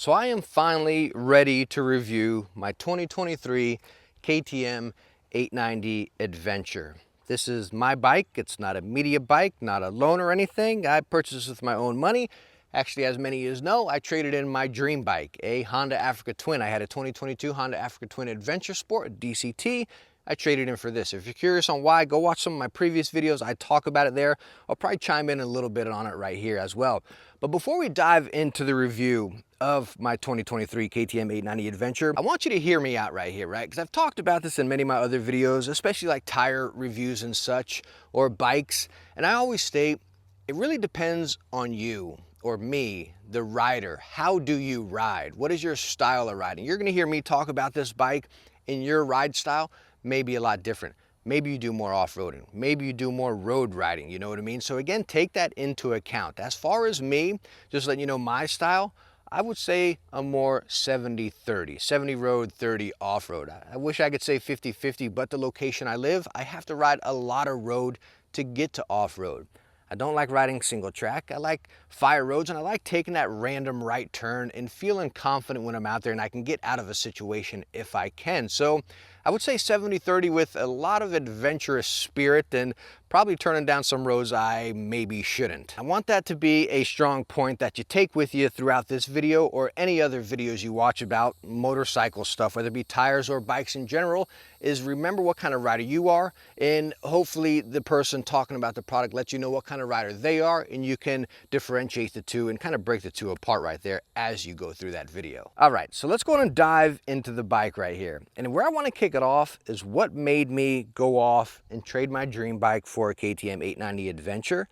So I am finally ready to review my 2023 KTM 890 Adventure. This is my bike. It's not a media bike, not a loan or anything. I purchased this with my own money. Actually, as many of you know, I traded in my dream bike, a Honda Africa Twin. I had a 2022 Honda Africa Twin Adventure Sport, a DCT. I traded in for this. If you're curious on why, go watch some of my previous videos. I talk about it there. I'll probably chime in a little bit on it right here as well. But before we dive into the review of my 2023 KTM 890 Adventure, I want you to hear me out right here, right? Because I've talked about this in many of my other videos, especially like tire reviews and such, or bikes. And I always state, it really depends on you or me, the rider. How do you ride? What is your style of riding? You're gonna hear me talk about this bike, in your ride style may be a lot different. Maybe you do more off-roading. Maybe you do more road riding, you know what I mean? So again, take that into account. As far as me, just letting you know my style, I would say I'm more 70-30, 70 road, 30 off-road. I wish I could say 50-50, but the location I live, I have to ride a lot of road to get to off-road. I don't like riding single track. I like fire roads, and I like taking that random right turn and feeling confident when I'm out there and I can get out of a situation if I can. So I would say 70-30 with a lot of adventurous spirit and probably turning down some roads I maybe shouldn't. I want that to be a strong point that you take with you throughout this video or any other videos you watch about motorcycle stuff, whether it be tires or bikes in general, is remember what kind of rider you are, and hopefully the person talking about the product lets you know what kind of rider they are, and you can differentiate the two and kind of break the two apart right there as you go through that video. All right, so let's go ahead and dive into the bike right here. And where I want to kick it off is what made me go off and trade my dream bike for a KTM 890 Adventure.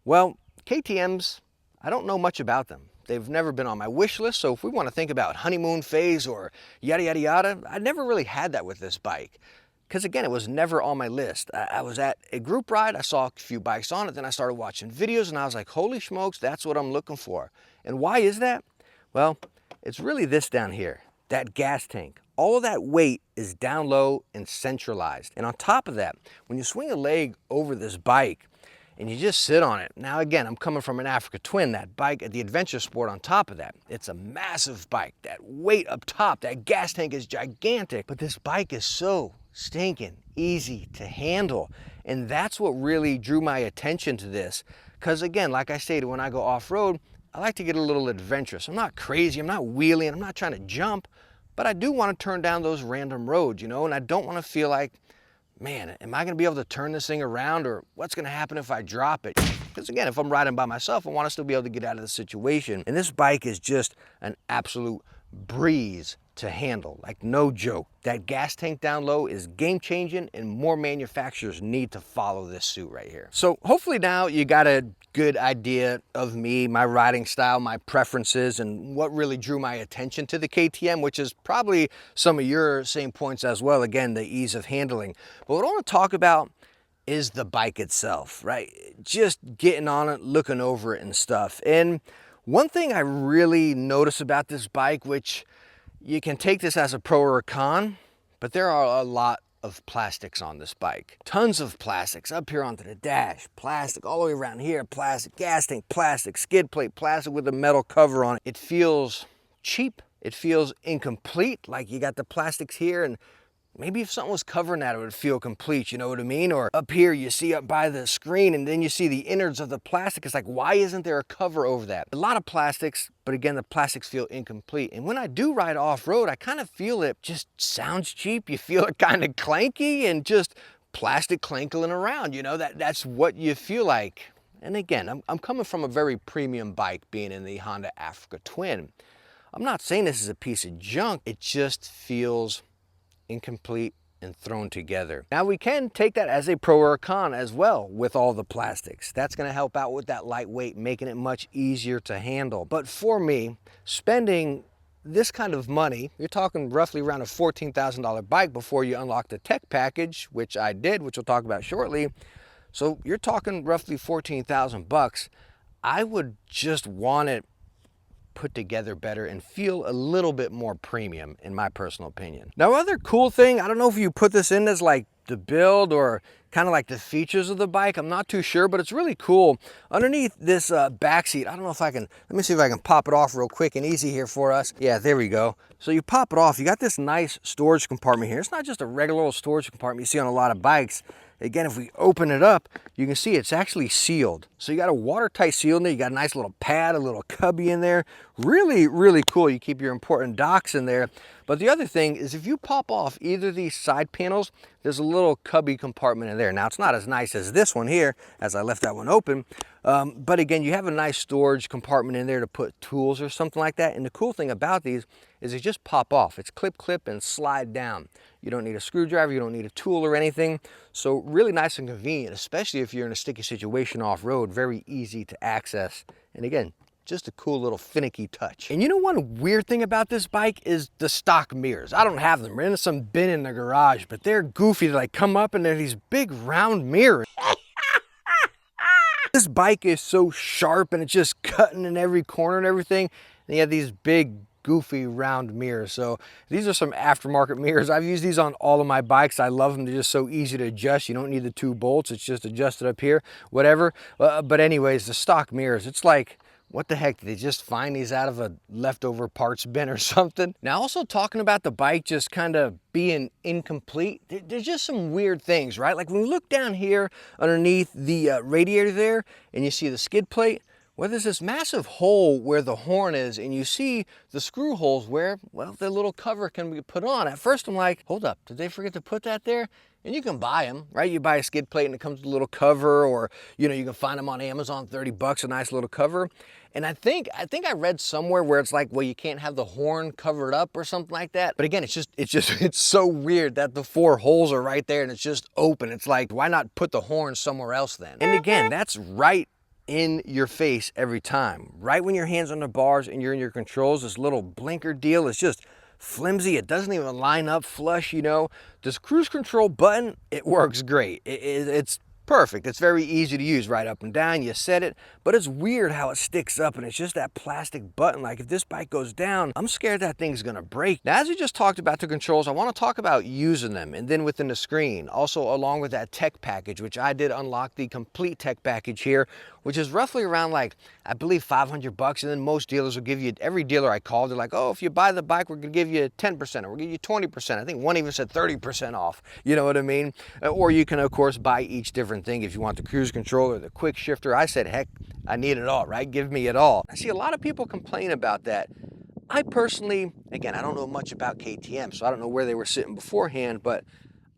Well, KTMs, I don't know much about them. They've never been on my wish list, so if we want to think about honeymoon phase or yada yada yada, I never really had that with this bike. Because again, it was never on my list. I was at a group ride, I saw a few bikes on it, then I started watching videos and I was like, holy smokes, that's what I'm looking for. And why is that? Well, it's really this down here, that gas tank. All of that weight is down low and centralized. And on top of that, when you swing a leg over this bike and you just sit on it. Now again, I'm coming from an Africa Twin, that bike at the Adventure Sport on top of that. It's a massive bike, that weight up top, that gas tank is gigantic, but this bike is so stinking easy to handle. And that's what really drew my attention to this. Because again, like I stated, when I go off-road, I like to get a little adventurous. I'm not crazy, I'm not wheeling, I'm not trying to jump, but I do want to turn down those random roads, you know, and I don't want to feel like, man, am I going to be able to turn this thing around, or what's going to happen if I drop it? Because again, if I'm riding by myself, I want to still be able to get out of the situation. And this bike is just an absolute breeze to handle, like no joke. That gas tank down low is game changing, and more manufacturers need to follow this suit right here. So hopefully now you got a good idea of me, my riding style, my preferences, and what really drew my attention to the KTM, which is probably some of your same points as well. Again, the ease of handling. But what I want to talk about is the bike itself, right? Just getting on it, looking over it and stuff. And one thing I really notice about this bike, which you can take this as a pro or a con, but there are a lot of plastics on this bike. Tons of plastics up here onto the dash, plastic all the way around here, plastic, gas tank, plastic, skid plate, plastic with a metal cover on it. It feels cheap. It feels incomplete, like you got the plastics here, and maybe if something was covering that, it would feel complete, you know what I mean? Or up here, you see up by the screen, and then you see the innards of the plastic. It's like, why isn't there a cover over that? A lot of plastics, but again, the plastics feel incomplete. And when I do ride off-road, I kind of feel it just sounds cheap. You feel it kind of clanky and just plastic clankling around, you know? That's what you feel like. And again, I'm coming from a very premium bike, being in the Honda Africa Twin. I'm not saying this is a piece of junk. It just feels incomplete and thrown together. Now we can take that as a pro or a con as well with all the plastics. That's going to help out with that lightweight, making it much easier to handle. But for me, spending this kind of money, you're talking roughly around a $14,000 bike before you unlock the tech package, which I did, which we'll talk about shortly. So you're talking roughly 14,000 bucks. I would just want it put together better and feel a little bit more premium, in my personal opinion. Now, other cool thing, I don't know if you put this in as like the build or kind of like the features of the bike. I'm not too sure, but it's really cool. Underneath this back seat, I don't know if I can, let me see if I can pop it off real quick and easy here for us. Yeah, there we go. So you pop it off, you got this nice storage compartment here. It's not just a regular old storage compartment you see on a lot of bikes. Again, if we open it up, you can see it's actually sealed. So you got a watertight seal in there. You got a nice little pad, a little cubby in there. Really, really cool. You keep your important docks in there. But the other thing is if you pop off either of these side panels, there's a little cubby compartment in there. Now, it's not as nice as this one here, as I left that one open. But again, you have a nice storage compartment in there to put tools or something like that. And the cool thing about these is they just pop off. It's clip, clip, and slide down. You don't need a screwdriver, you don't need a tool or anything. So really nice and convenient, especially if you're in a sticky situation off-road. Very easy to access. And again, just a cool little finicky touch. And you know one weird thing about this bike is the stock mirrors. I don't have them. They're in some bin in the garage, but they're goofy. They like come up and they're these big round mirrors. This bike is so sharp and it's just cutting in every corner and everything. And you have these big goofy round mirrors. So these are some aftermarket mirrors. I've used these on all of my bikes. I love them. They're just so easy to adjust. You don't need the 2 bolts. It's just adjusted up here, whatever. But anyways, the stock mirrors, it's like, what the heck, did they just find these out of a leftover parts bin or something? Now, also talking about the bike just kind of being incomplete, there's just some weird things, right? Like when we look down here underneath the radiator there and you see the skid plate, well, there's this massive hole where the horn is, and you see the screw holes where, well, the little cover can be put on. At first, I'm like, hold up, did they forget to put that there? And you can buy them, right? You buy a skid plate and it comes with a little cover, or, you know, you can find them on Amazon, 30 bucks, a nice little cover. And I think I read somewhere where it's like, well, you can't have the horn covered up or something like that. But again, it's so weird that the 4 holes are right there and it's just open. It's like, why not put the horn somewhere else then? And again, that's right in your face every time. Right when your hand's on the bars and you're in your controls, this little blinker deal is just flimsy. It doesn't even line up flush, you know. This cruise control button, it works great. It's perfect. It's very easy to use, right up and down. You set it, but it's weird how it sticks up and it's just that plastic button. Like if this bike goes down, I'm scared that thing's gonna break. Now, as we just talked about the controls, I wanna talk about using them and then within the screen. Also, along with that tech package, which I did unlock the complete tech package here, which is roughly around like, I believe 500 bucks. And then most dealers will give you, every dealer I called, they're like, oh, if you buy the bike, we're gonna give you 10% or we'll give you 20%. I think one even said 30% off, you know what I mean? Or you can of course buy each different thing. If you want the cruise control or the quick shifter, I said, heck, I need it all, right? Give me it all. I see a lot of people complain about that. I personally, again, I don't know much about KTM, so I don't know where they were sitting beforehand, but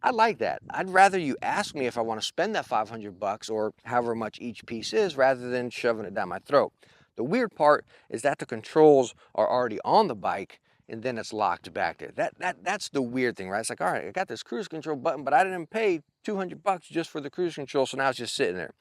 I like that. I'd rather you ask me if I want to spend that 500 bucks or however much each piece is rather than shoving it down my throat. The weird part is that the controls are already on the bike and then it's locked back there. That's the weird thing, right? It's like, all right, I got this cruise control button, but I didn't pay 200 bucks just for the cruise control, so now it's just sitting there.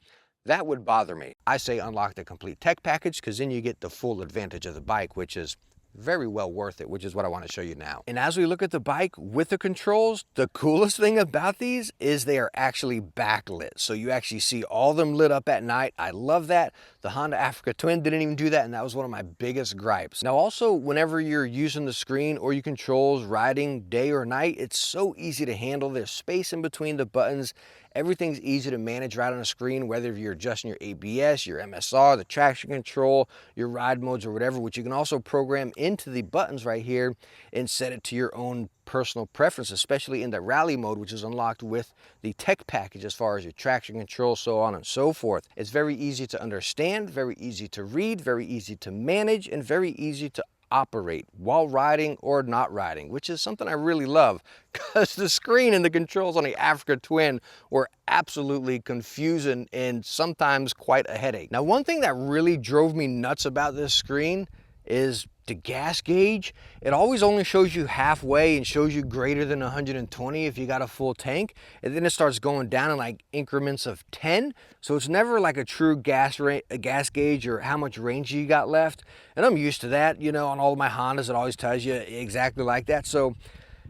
That would bother me. I say unlock the complete tech package because then you get the full advantage of the bike, which is very well worth it, which is what I want to show you now. And as we look at the bike with the controls, the coolest thing about these is they are actually backlit. So you actually see all of them lit up at night. I love that. The Honda Africa Twin didn't even do that, and that was one of my biggest gripes. Now also, whenever you're using the screen or your controls riding day or night, it's so easy to handle. There's space in between the buttons. Everything's easy to manage right on the screen, whether you're adjusting your ABS, your MSR, the traction control, your ride modes or whatever, which you can also program into the buttons right here and set it to your own personal preference, especially in the rally mode, which is unlocked with the tech package as far as your traction control, so on and so forth. It's very easy to understand, very easy to read, very easy to manage, and very easy to operate while riding or not riding, which is something I really love because the screen and the controls on the Africa Twin were absolutely confusing and sometimes quite a headache. Now, one thing that really drove me nuts about this screen is the gas gauge. It always only shows you halfway and shows you greater than 120 if you got a full tank, and then it starts going down in like increments of 10. So it's never like a true gas gauge or how much range you got left. And I'm used to that, you know, on all of my Hondas. It always tells you exactly like that. So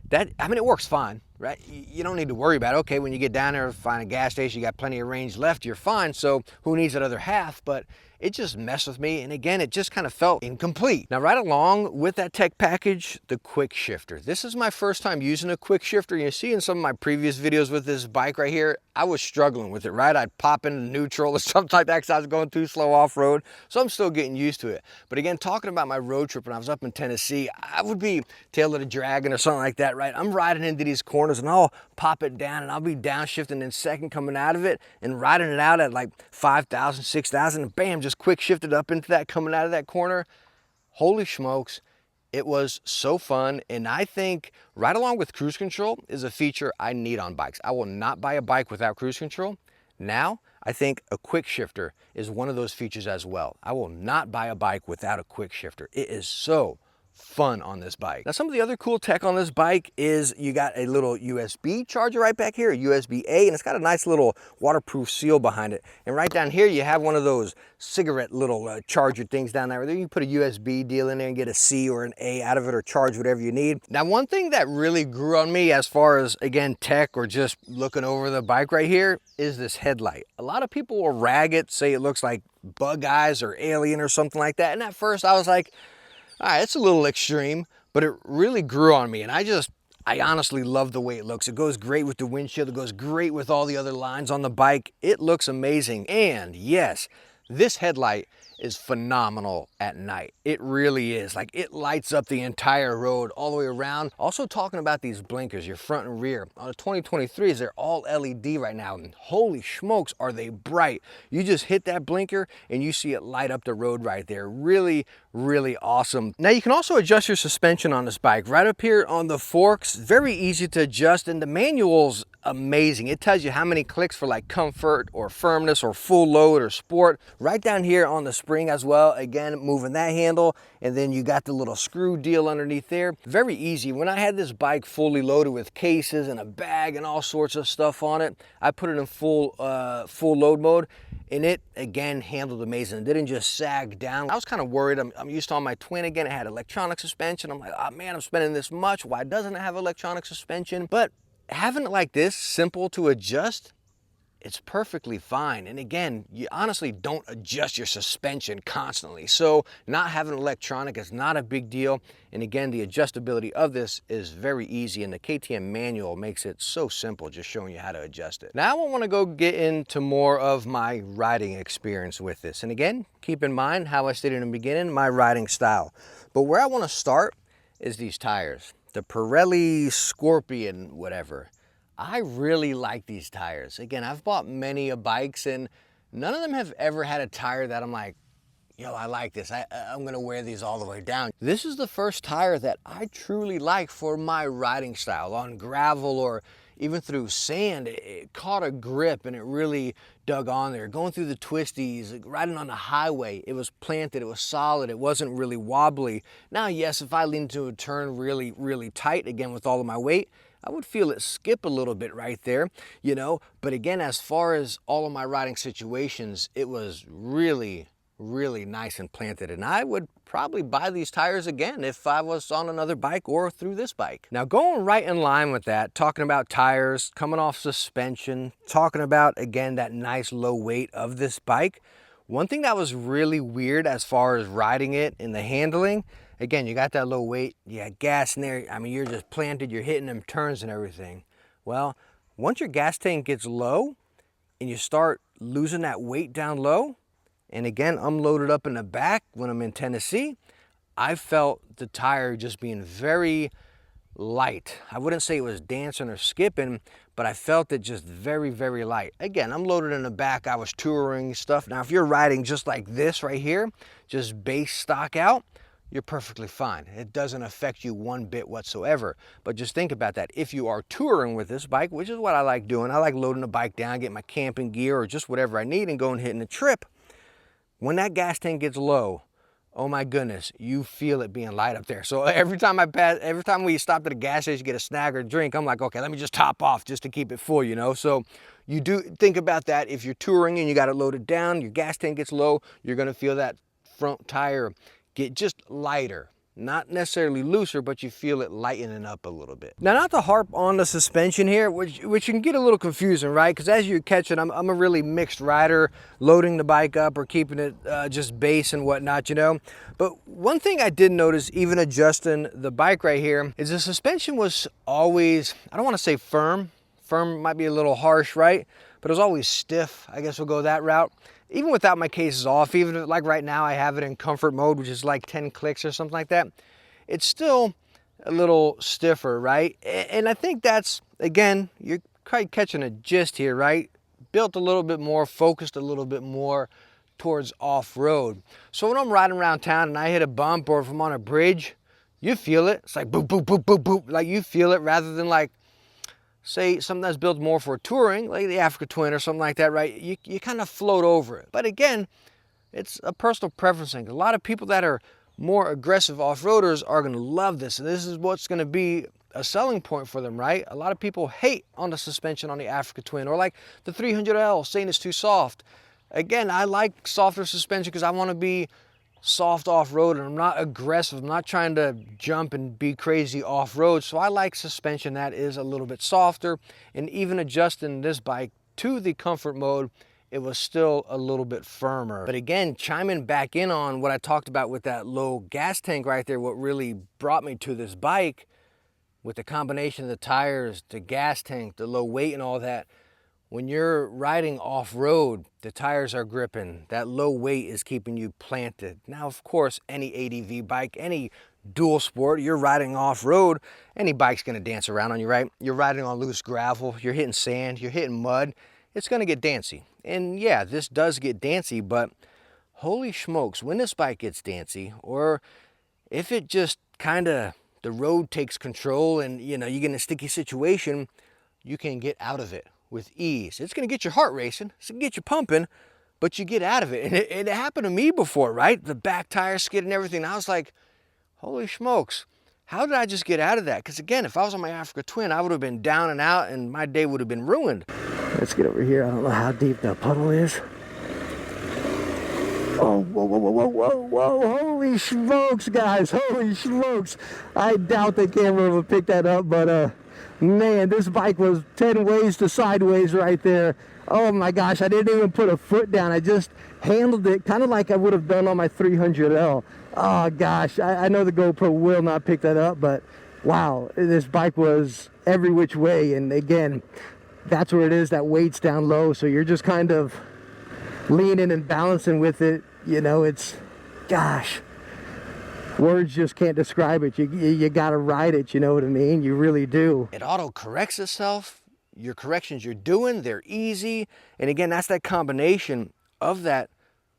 that, I mean, it works fine, right? You don't need to worry about it. Okay, when you get down there, find a gas station, you got plenty of range left, you're fine. So who needs that other half? But it just messed with me. And again, it just kind of felt incomplete. Now, right along with that tech package, the quick shifter. This is my first time using a quick shifter. You see in some of my previous videos with this bike right here, I was struggling with it, right? I'd pop into neutral or something like that because I was going too slow off-road. So I'm still getting used to it. But again, talking about my road trip when I was up in Tennessee, I would be tail of the dragon or something like that, right? I'm riding into these corners and I'll pop it down and I'll be downshifting in second coming out of it and riding it out at like 5,000, 6,000, and bam, just quick shifted up into that coming out of that corner. Holy smokes. It was so fun, and I think right along with cruise control is a feature I need on bikes. I will not buy a bike without cruise control. Now, I think a quick shifter is one of those features as well. I will not buy a bike without a quick shifter. It is so fun on this bike. Now, some of the other cool tech on this bike is you got a little USB charger right back here, a USB-A, and it's got a nice little waterproof seal behind it. And right down here, you have one of those cigarette little charger things down there. You can put a USB deal in there and get a C or an A out of it or charge whatever you need. Now, one thing that really grew on me as far as, again, tech or just looking over the bike right here is this headlight. A lot of people will rag it, say it looks like bug eyes or alien or something like that. And at first I was like, all right, it's a little extreme, but it really grew on me. And I honestly love the way it looks. It goes great with the windshield. It goes great with all the other lines on the bike. It looks amazing. And yes, this headlight is phenomenal at night. It really is. Like, it lights up the entire road all the way around. Also talking about these blinkers, your front and rear. On the 2023s, they're all LED right now, and holy smokes, are they bright. You just hit that blinker and you see it light up the road right there. Really, really awesome. Now, you can also adjust your suspension on this bike. Right up here on the forks, very easy to adjust, and the manual's amazing. It tells you how many clicks for like comfort or firmness or full load or sport. Right down here on the spring as well, again, moving that handle, and then you got the little screw deal underneath there. Very easy. When I had this bike fully loaded with cases and a bag and all sorts of stuff on it, I put it in full load mode, and it again handled amazing. It didn't just sag down. I was kind of worried. I'm used to on my twin again. It had electronic suspension. I'm like, oh man, I'm spending this much. Why doesn't it have electronic suspension? But having it like this, simple to adjust, it's perfectly fine. And again, you honestly don't adjust your suspension constantly. So not having electronic is not a big deal. And again, the adjustability of this is very easy, and the KTM manual makes it so simple, just showing you how to adjust it. Now I want to go get into more of my riding experience with this. And again, keep in mind how I stated in the beginning, my riding style. But where I want to start is these tires. The Pirelli Scorpion, whatever. I really like these tires. Again, I've bought many bikes and none of them have ever had a tire that I'm like, yo, I like this. I'm gonna wear these all the way down. This is the first tire that I truly like for my riding style. On gravel or even through sand, it caught a grip and it really dug on there. Going through the twisties, riding on the highway, it was planted, it was solid, it wasn't really wobbly. Now, yes, if I lean into a turn really, really tight, again, with all of my weight, I would feel it skip a little bit right there, you know. But again, as far as all of my riding situations, it was really, really nice and planted. And I would probably buy these tires again if I was on another bike or through this bike. Now, going right in line with that, talking about tires, coming off suspension, talking about, again, that nice low weight of this bike. One thing that was really weird as far as riding it and the handling, again, you got that low weight, you got gas in there. I mean, you're just planted, you're hitting them turns and everything. Well, once your gas tank gets low and you start losing that weight down low, and again, I'm loaded up in the back when I'm in Tennessee, I felt the tire just being very light. I wouldn't say it was dancing or skipping, but I felt it just very, very light. Again, I'm loaded in the back. I was touring stuff. Now, if you're riding just like this right here, just base stock out, you're perfectly fine. It doesn't affect you one bit whatsoever. But just think about that. If you are touring with this bike, which is what I like doing, I like loading the bike down, getting my camping gear or just whatever I need and going hitting a trip. When that gas tank gets low, oh my goodness, you feel it being light up there. So every time we stop at a gas station, get a snack or drink, I'm like, okay, let me just top off just to keep it full, you know? So you do think about that. If you're touring and you got it loaded down, your gas tank gets low, you're gonna feel that front tire get just lighter. not necessarily looser, but you feel it lightening up a little bit. Now, not to harp on the suspension here, which can get a little confusing, right? Because as you catch it, I'm a really mixed rider, loading the bike up or keeping it just base and whatnot, you know? But one thing I did notice, even adjusting the bike right here, is the suspension was always, I don't want to say firm. Firm might be a little harsh, right? But it was always stiff. I guess we'll go that route. Even without my cases off, even like right now I have it in comfort mode, which is like 10 clicks or something like that, it's still a little stiffer, right? And I think that's, again, you're quite catching a gist here, right? Built a little bit more, focused a little bit more towards off-road. So when I'm riding around town and I hit a bump, or if I'm on a bridge, you feel it. It's like boop, boop, boop, boop, boop. Like you feel it, rather than like, say, something that's built more for touring, like the Africa Twin or something like that, right? You kind of float over it. But again, it's a personal preference thing. A lot of people that are more aggressive off-roaders are going to love this. And this is what's going to be a selling point for them, right? A lot of people hate on the suspension on the Africa Twin, or like the 300L, saying it's too soft. Again, I like softer suspension because I want to be soft off-road, and I'm not aggressive. I'm not trying to jump and be crazy off-road. So I like suspension that is a little bit softer, and even adjusting this bike to the comfort mode, it was still a little bit firmer. But again, chiming back in on what I talked about with that low gas tank right there, what really brought me to this bike, with the combination of the tires, the gas tank, the low weight and all that, when you're riding off-road, the tires are gripping. That low weight is keeping you planted. Now, of course, any ADV bike, any dual sport, you're riding off-road, any bike's gonna dance around on you, right? You're riding on loose gravel, you're hitting sand, you're hitting mud, it's gonna get dancy. And yeah, this does get dancy, but holy smokes, when this bike gets dancy, or if it just kinda, the road takes control and you know, you get in a sticky situation, you can get out of it with ease. It's gonna get your heart racing, it's gonna get you pumping, but you get out of it. And it happened to me before, right? The back tire skid and everything. I was like, holy smokes, how did I just get out of that? Because again, if I was on my Africa Twin, I would have been down and out and my day would have been ruined. Let's get over here. I don't know how deep that puddle is. Oh, whoa, whoa, whoa, whoa, whoa, whoa, holy smokes, guys, holy smokes. I doubt the camera will pick that up, but man, this bike was 10 ways to sideways right there. Oh my gosh, I didn't even put a foot down. I just handled it kind of like I would have done on my 300L. Oh gosh, I know the GoPro will not pick that up, but wow, this bike was every which way. And again, that's where it is, that weight's down low, so you're just kind of leaning and balancing with it. You know, it's, gosh, words just can't describe it. You gotta ride it, you know what I mean? You really do. It auto corrects itself. Your corrections you're doing, they're easy. And again, that's that combination of that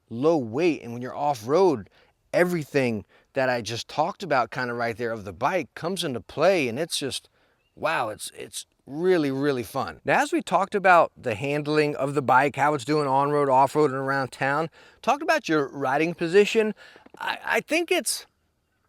low weight. And when you're off-road, everything that I just talked about kind of right there of the bike comes into play, and it's just, wow, it's really, really fun. Now, as we talked about the handling of the bike, how it's doing on-road, off-road, and around town, talked about your riding position, I think it's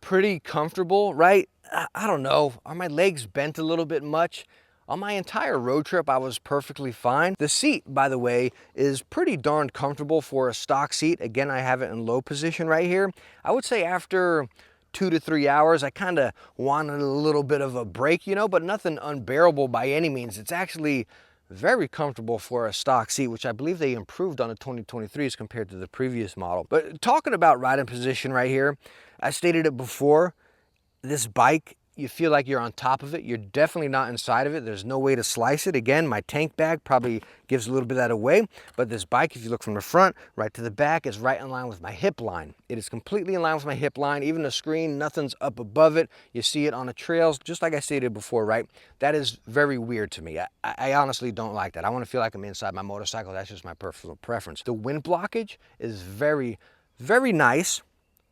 pretty comfortable, right? I don't know, are my legs bent a little bit much? On my entire road trip, I was perfectly fine. The seat, by the way, is pretty darn comfortable for a stock seat. Again, I have it in low position right here. I would say after 2 to 3 hours, I kind of wanted a little bit of a break, you know, but nothing unbearable by any means. It's actually very comfortable for a stock seat, which I believe they improved on the 2023s compared to the previous model. But talking about riding position right here, I stated it before, this bike, you feel like you're on top of it. You're definitely not inside of it. There's no way to slice it. Again, my tank bag probably gives a little bit of that away, but this bike, if you look from the front right to the back, is right in line with my hip line. It is completely in line with my hip line. Even the screen, nothing's up above it. You see it on the trails, just like I stated before, right? That is very weird to me. I honestly don't like that. I want to feel like I'm inside my motorcycle. That's just my personal preference. The wind blockage is very, very nice.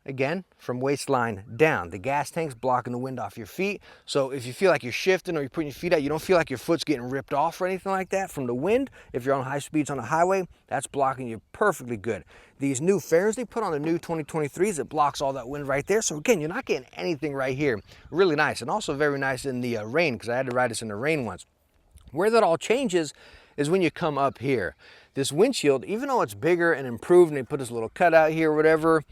Again, from waistline down. The gas tank's blocking the wind off your feet. So if you feel like you're shifting or you're putting your feet out, you don't feel like your foot's getting ripped off or anything like that from the wind. If you're on high speeds on the highway, that's blocking you perfectly good. These new fairings they put on the new 2023s, it blocks all that wind right there. So again, you're not getting anything right here. Really nice. And also very nice in the rain, because I had to ride this in the rain once. Where that all changes is when you come up here. This windshield, even though it's bigger and improved and they put this little cutout here or whatever,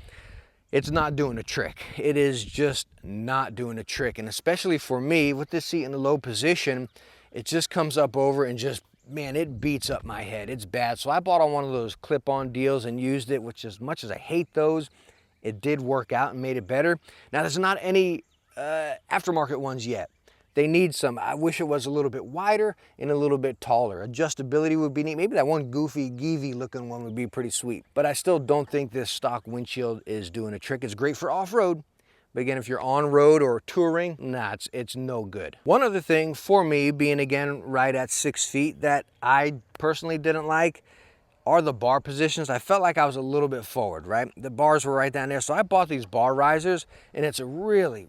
it's not doing a trick. It is just not doing a trick. And especially for me, with this seat in a low position, it just comes up over and just, man, it beats up my head. It's bad. So I bought on one of those clip-on deals and used it, which, as much as I hate those, it did work out and made it better. Now, there's not any aftermarket ones yet. They need some. I wish it was a little bit wider and a little bit taller. Adjustability would be neat. Maybe that one goofy, geevy looking one would be pretty sweet. But I still don't think this stock windshield is doing a trick. It's great for off-road. But again, if you're on road or touring, nah, it's no good. One other thing for me, being again right at 6 feet, that I personally didn't like are the bar positions. I felt like I was a little bit forward, right? The bars were right down there. So I bought these bar risers, and it's a really,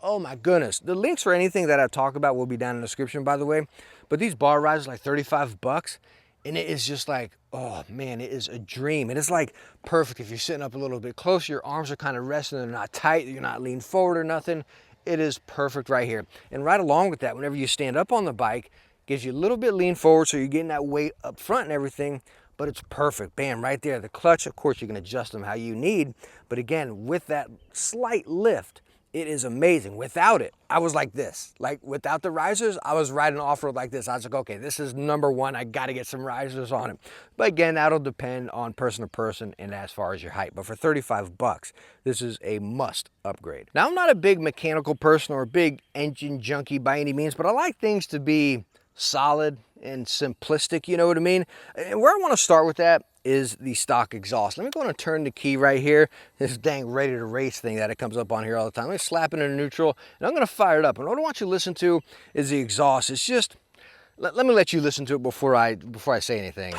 oh my goodness. The links for anything that I talk about will be down in the description, by the way. But these bar risers, like 35 bucks. And it is just like, oh man, it is a dream. And it's like perfect if you're sitting up a little bit closer, your arms are kind of resting, they're not tight, you're not leaning forward or nothing. It is perfect right here. And right along with that, whenever you stand up on the bike, gives you a little bit lean forward, so you're getting that weight up front and everything, but it's perfect. Bam, right there. The clutch, of course, you can adjust them how you need. But again, with that slight lift, it is amazing. Without it, I was like this. Like without the risers, I was riding off-road like this. I was like, okay, this is number one. I got to get some risers on it. But again, that'll depend on person to person and as far as your height. But for 35 bucks, this is a must upgrade. Now, I'm not a big mechanical person or a big engine junkie by any means, but I like things to be solid and simplistic, you know what I mean? And where I want to start with that is the stock exhaust. Let me go and turn the key right here. This dang ready to race thing that it comes up on here all the time. Let me slap it in neutral, and I'm going to fire it up. And what I want you to listen to is the exhaust. It's just, let me let you listen to it before I say anything.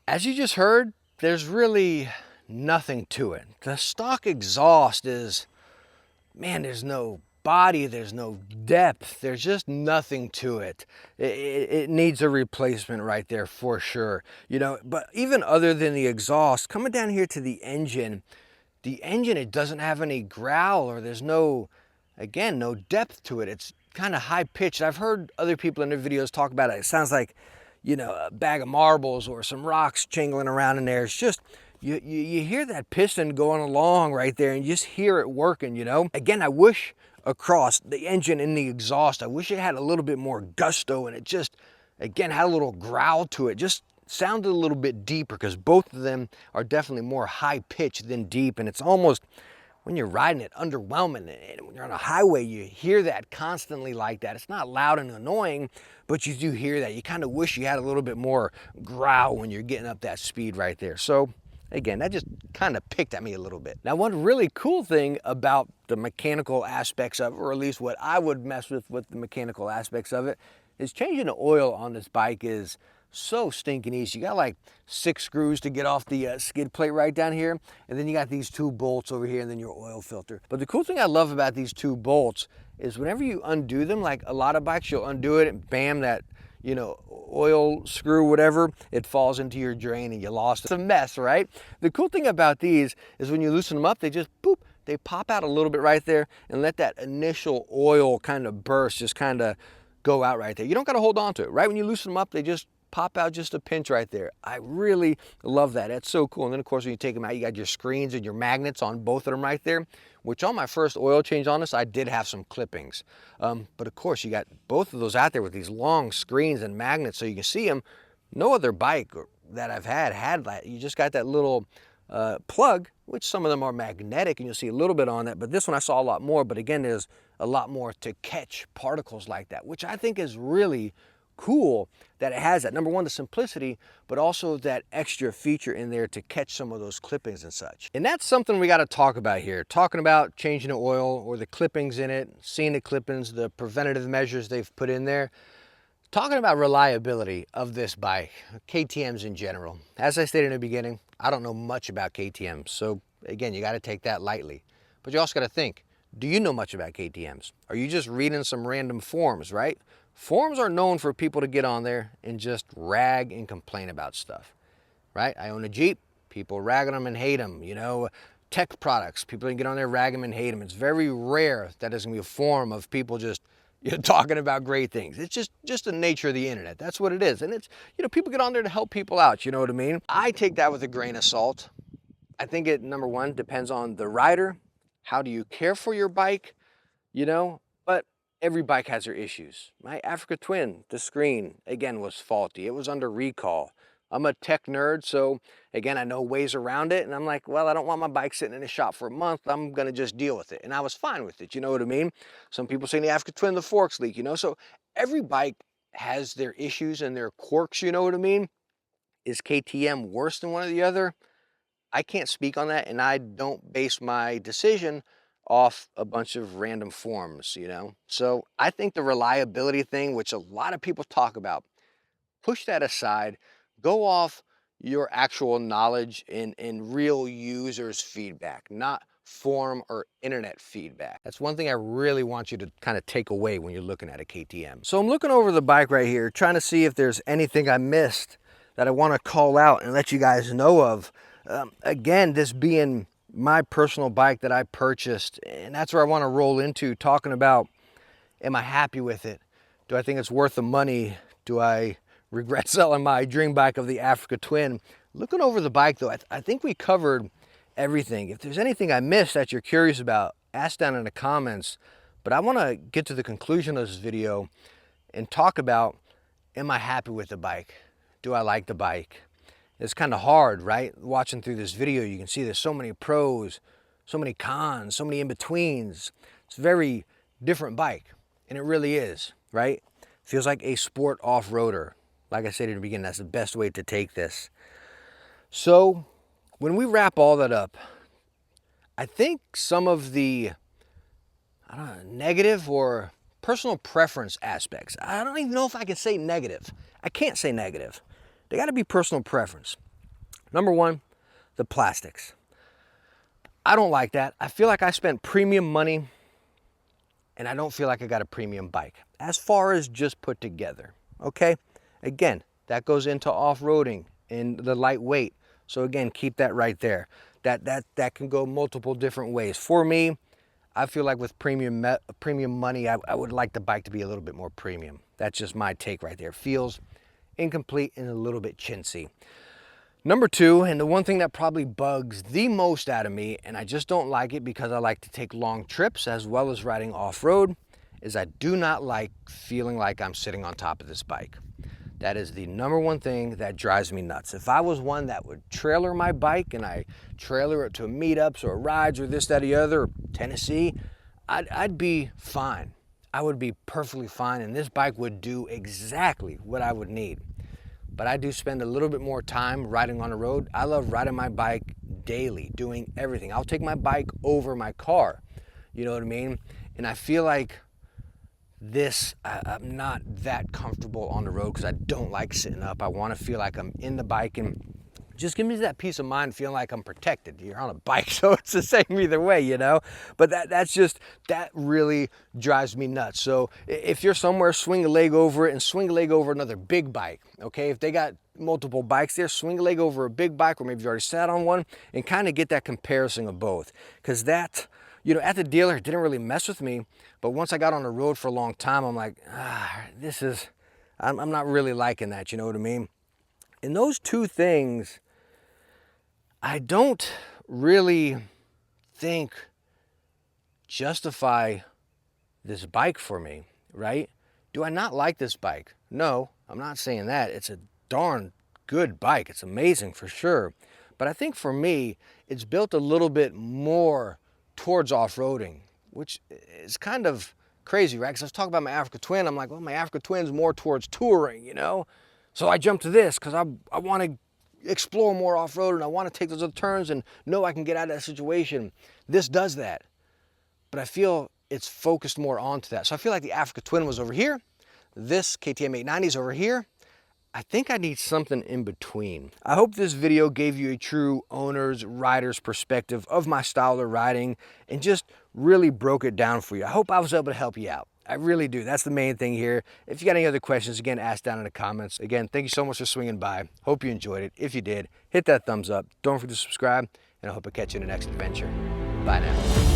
As you just heard, there's really nothing to it. The stock exhaust is, man, there's no body, there's no depth, there's just nothing to it. It needs a replacement right there for sure. You know, but even other than the exhaust, coming down here to the engine, it doesn't have any growl, or there's no, again, no depth to it. It's kind of high pitched. I've heard other people in their videos talk about it. It sounds like, you know, a bag of marbles or some rocks jingling around in there. It's just, you hear that piston going along right there, and you just hear it working, you know? Again, I wish across the engine and the exhaust, I wish it had a little bit more gusto, and it just, again, had a little growl to it. Just sounded a little bit deeper, because both of them are definitely more high pitched than deep, and it's almost, when you're riding it, underwhelming. And when you're on a highway, you hear that constantly like that. It's not loud and annoying, but you do hear that. You kind of wish you had a little bit more growl when you're getting up that speed right there. So again, that just kind of picked at me a little bit. Now, one really cool thing about the mechanical aspects of it, or at least what I would mess with the mechanical aspects of it, is changing the oil on this bike is so stinking easy. You got like 6 screws to get off the skid plate right down here, and then you got these 2 bolts over here, and then your oil filter. But the cool thing I love about these 2 bolts is whenever you undo them, like a lot of bikes, you'll undo it and bam, that, you know, oil screw, whatever, it falls into your drain and you lost it. It's a mess, right? The cool thing about these is when you loosen them up, they just boop, they pop out a little bit right there and let that initial oil kind of burst, just kind of go out right there. You don't got to hold on to it. Right when you loosen them up, they just pop out just a pinch right there. I really love that. That's so cool. And then of course, when you take them out, you got your screens and your magnets on both of them right there, which on my first oil change on this, I did have some clippings. But of course, you got both of those out there with these long screens and magnets so you can see them. No other bike that I've had that. You just got that little plug, which some of them are magnetic, and you'll see a little bit on that. But this one I saw a lot more. But again, there's a lot more to catch particles like that, which I think is really cool that it has that. Number one, the simplicity, but also that extra feature in there to catch some of those clippings and such. And that's something we got to talk about here. Talking about changing the oil or the clippings in it, seeing the clippings, the preventative measures they've put in there. Talking about reliability of this bike, KTMs in general. As I stated in the beginning, I don't know much about KTMs. So again, you got to take that lightly. But you also got to think, do you know much about KTMs? Are you just reading some random forums, right? Forums are known for people to get on there and just rag and complain about stuff, right? I own a Jeep. People rag on them and hate them, you know. Tech products, people can get on there, rag them and hate them. It's very rare that is gonna be a form of people just, you know, talking about great things. It's just the nature of the internet. That's what it is. And it's, you know, people get on there to help people out, you know what I mean? I take that with a grain of salt. I think it, number one, depends on the rider. How do you care for your bike, you know? But every bike has their issues. My Africa Twin, the screen, again, was faulty. It was under recall. I'm a tech nerd, so again, I know ways around it, and I'm like, well, I don't want my bike sitting in a shop for a month. I'm gonna just deal with it, and I was fine with it, you know what I mean? Some people say the Africa Twin, the forks leak, you know? So every bike has their issues and their quirks, you know what I mean? Is KTM worse than one or the other? I can't speak on that, and I don't base my decision off a bunch of random forums, you know? So I think the reliability thing, which a lot of people talk about, push that aside. Go off your actual knowledge and real users' feedback, not forum or internet feedback. That's one thing I really want you to kind of take away when you're looking at a KTM. So I'm looking over the bike right here, trying to see if there's anything I missed that I want to call out and let you guys know of. Again, this being my personal bike that I purchased, and that's where I want to roll into, talking about, am I happy with it? Do I think it's worth the money? Do I regret selling my dream bike of the Africa Twin? Looking over the bike though, I think we covered everything. If there's anything I missed that you're curious about, ask down in the comments. But I want to get to the conclusion of this video and talk about, am I happy with the bike? Do I like the bike? It's kind of hard, right? Watching through this video, you can see there's so many pros, so many cons, so many in-betweens. It's a very different bike, and it really is, right? Feels like a sport off-roader. Like I said in the beginning, that's the best way to take this. So when we wrap all that up, I think some of the, I don't know, negative or personal preference aspects, I don't even know if I can say negative. I can't say negative. They got to be personal preference. Number one, the plastics. I don't like that. I feel like I spent premium money and I don't feel like I got a premium bike as far as just put together, okay? Again, that goes into off-roading and the lightweight. So again, keep that right there. That can go multiple different ways. For me, I feel like with premium money, I would like the bike to be a little bit more premium. That's just my take right there. It feels incomplete and a little bit chintzy. Number two, and the one thing that probably bugs the most out of me, and I just don't like it because I like to take long trips as well as riding off-road, is I do not like feeling like I'm sitting on top of this bike. That is the number one thing that drives me nuts. If I was one that would trailer my bike and I trailer it to meetups or rides or this, that, or the other, or Tennessee, I'd be fine. I would be perfectly fine, and this bike would do exactly what I would need. But I do spend a little bit more time riding on the road. I love riding my bike daily, doing everything. I'll take my bike over my car, you know what I mean? And I feel like this, I'm not that comfortable on the road because I don't like sitting up. I want to feel like I'm in the bike, and just give me that peace of mind feeling like I'm protected. You're on a bike, so it's the same either way, you know? But that really drives me nuts. So if you're somewhere, swing a leg over it and swing a leg over another big bike, okay? If they got multiple bikes there, swing a leg over a big bike, or maybe you already sat on one, and kind of get that comparison of both. Because that, you know, at the dealer, it didn't really mess with me, but once I got on the road for a long time, I'm like, I'm not really liking that, you know what I mean? And those two things, I don't really think justify this bike for me, right? Do I not like this bike? No, I'm not saying that. It's a darn good bike. It's amazing for sure. But I think for me, it's built a little bit more towards off-roading, which is kind of crazy, right? Because I was talking about my Africa Twin. I'm like, well, my Africa Twin's more towards touring, you know? So I jumped to this because I want to explore more off-road and I want to take those other turns and know I can get out of that situation. This does that. But I feel it's focused more onto that. So I feel like the Africa Twin was over here. This KTM 890 is over here. I think I need something in between. I hope this video gave you a true owner's, rider's perspective of my style of riding and just really broke it down for you. I hope I was able to help you out. I really do. That's the main thing here. If you got any other questions, again, ask down in the comments. Again, thank you so much for swinging by. Hope you enjoyed it. If you did, hit that thumbs up. Don't forget to subscribe, and I hope I catch you in the next adventure. Bye now.